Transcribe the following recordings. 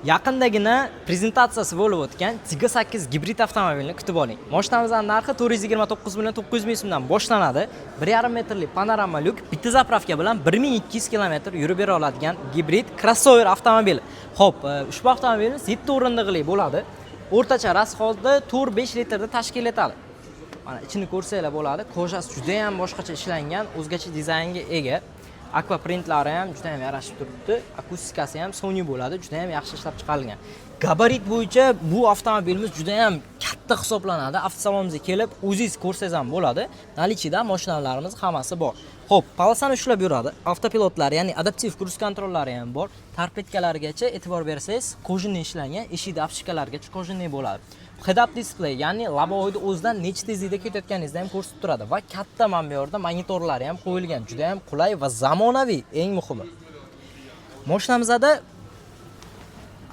Yaqindagina prezentatsiyasi bo'lib o'tgan Tiggo 8 gibrid avtomobilni kutib oling. Mashinamizning narxi 429 million 900 ming so'mdan boshlanadi. 1,5 metrli panorama lyuk, bitta zapravka bilan 1200 km yurib bera oladigan gibrid crossover avtomobil. Xo'p, ushbu avtomobilimiz 7 o'rindiqli bo'ladi. O'rtacha rasxodda 4-5 litrda tashkil etadi. Mana ichini ko'rsanglar bo'ladi. Kojasi juda ham boshqacha ishlangan, o'zgacha dizaynga ega. Aqua printlari ham juda ham yarashib turibdi. Akustikasi ham Sony bo'ladi, juda ham yaxshi ishlab chiqarilgan. Gabarit bo'yicha bu avtomobilimiz juda ham katta hisoblanadi. Avtosalonimizga kelib, o'zingiz ko'rsangiz ham bo'ladi. Nalichida mashinalarimiz hammasi bor. Xo'p, polosani ushlab yuradi. Avtopilotlar, ya'ni adaptiv kruz kontrollari ham bor. Tarpetkalargacha e'tibor bersangiz, kojinli ishlangan, eshik apshikalargacha kojinli bo'ladi. Head-up display, ya'ni labovoyda o'zidan necha tezlikda ketayotganingizni ham ko'rsatib turadi va katta manbayorda monitorlari ham qo'yilgan. Juda ham qulay va zamonaviy, eng muhimi. Mashinamizda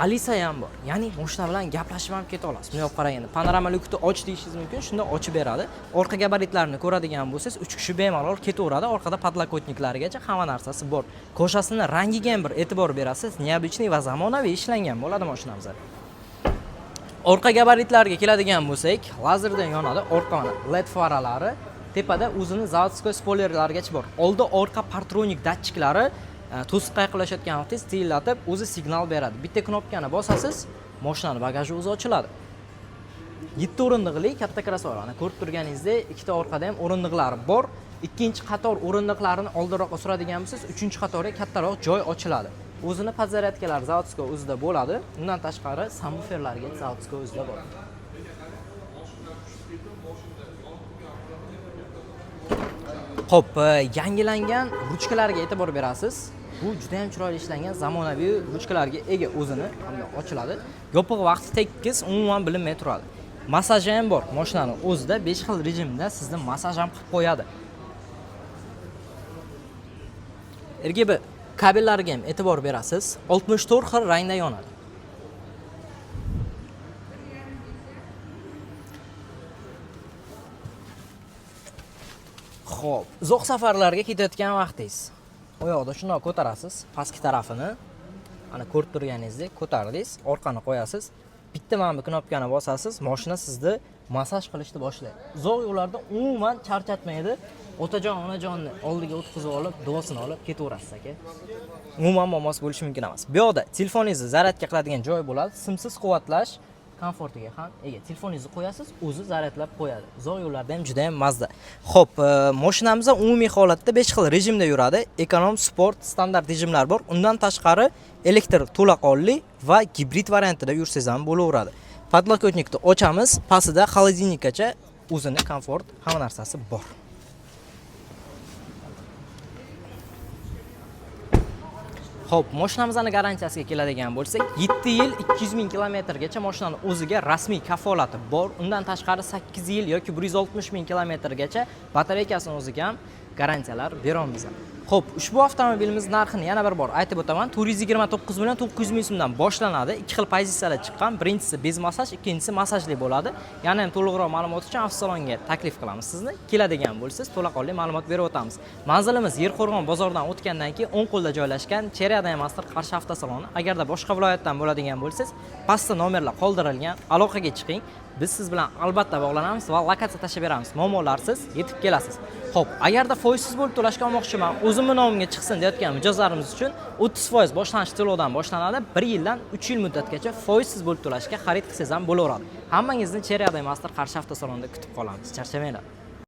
Alisa ham bor. Ya'ni mashina bilan gaplashib ham keta olasiz. Buni qaraganda panorama lyukni och deyishingiz mumkin, shunda ochib beradi. Orqa gabaritlarini ko'radigan bo'lsangiz, 3 kishi bemalol ketaveradi. Orqada podlokotniklarigacha hamma narsasi bor. Ko'shasini rangiga ham bir e'tibor berasiz. Neobычный va zamonaviy ishlangan bo'ladi mashinamizda. Orqa gabaritlarga keladigan bo'lsak, lazerdan yonadi. Orqa mana LED faralari, tepada o'zini zavodskoy spoilerlargacha bor. Oldi orqa partronik datchiklari to'siqqa yaqinlashayotgan vaqtingiz tiyillatib, o'zi signal beradi. Bitta knopkani bosasiz, mashinaning bagaji o'zi ochiladi. 7 o'rindiqli katta crossover. Ana ko'rib turganingizdek, ikkita orqada ham o'rindiqlari bor. Ikkinchi qator o'rindiqlarini oldinroqqa suradigan bo'lsangiz, uchinchi qatorga kattaroq joy ochiladi. O'zini podzaryadkalar zavodskoy o'zida bo'ladi. Undan tashqari subwooferlarga zavodskoy o'zida bor. Xo'p, yangilangan ruchkalarga e'tibor berasiz. Bu juda ham chiroyli ishlangan zamonaviy ruchkalarga ega, o'zini hamda ochiladi. Yopiq vaqti tekis, umuman bilinmay turadi. Masaj ham bor. Mashinaning o'zida 5 xil rejimda sizni masaj ham qilib qo'yadi. RGB kabellariga ham e'tibor berasiz. 64 xil rangda yonadi. Xo'p, uzoq safarlarga ketayotgan vaqtingiz u yoqda shunday ko'tarasiz, pastki tarafini. Ana ko'rib turganingizdek ko'tardingiz, orqani qo'yasiz. Bitta mana bu knopkani bosasiz, mashina sizni masaj qilishni boshlaydi. Uzoq yo'llarda umuman charchatmaydi. Otajon, onajonni oldiga o'tkazib olib, duosini olib ketaverasiz aka. Umuman muammosi bo'lishi mumkin emas. Bu yoqda telefoningizni zaryadga qiladigan joy bo'ladi. Simsiz quvvatlash komfortiga ham ega. Telefoningizni qo'yasiz, o'zi zaryadlab qo'yadi. Uzoq yo'llarda ham juda ham mazza. Xo'p, mashinamizda umumiy holatda 5 xil rejimda yuradi. Ekonom, sport, standart rejimlar bor. Undan tashqari elektr to'laqonli va gibrid variantida yursangiz ham bo'laveradi. Podlokotnikni ochamiz, pastida xolodilnikgacha o'zini komfort, hamma narsasi bor. Xo'p, mashinamizning garantiyasiga keladigan bo'lsak, 7 yil 200 ming kilometrgacha mashinaning o'ziga rasmiy kafolati bor. Undan tashqari 8 yil yoki 160 ming kilometrgacha batareykasining o'ziga ham garantiyalar beramiz. Xo'p, ushbu avtomobilimiz narxini yana bir bor aytib o'taman. 429 million 900 ming so'mdan boshlanadi. 2 xil pozitsiyalar chiqqan. Birinchisi bez masaj, ikkinchisi masajli bo'ladi. Yana ham to'liqroq ma'lumot uchun avtosalonga taklif qilamiz sizni. Keladigan bo'lsangiz, to'laqonli ma'lumot berib o'tamiz. Manzilimiz Yerqo'rg'on bozoridan o'tgandan keyin o'ng qo'lda joylashgan Cherada Master Qarshi avtosaloni. Agarda boshqa viloyatdan bo'ladigan bo'lsangiz, pastda nomerlar qoldirilgan. Aloqaga chiqing. Biz siz bilan albatta bog'lanamiz va lokatsiya tashib beramiz. Muammolarsiz yetib kelasiz. Xo'p, agarda foizsiz bo'lib to'lashga olmoqchiman, o'zimning nomimga chiqsin deyotgan mijozlarimiz uchun 30% boshlanish to'lovdan boshlanadi. 1 yildan 3 yil muddatgacha foizsiz bo'lib to'lashga xarid qilsangiz ham bo'laveradi. Hammangizni Cherada Master Qarshi avtosalonida kutib qolamiz. Charchamanglar.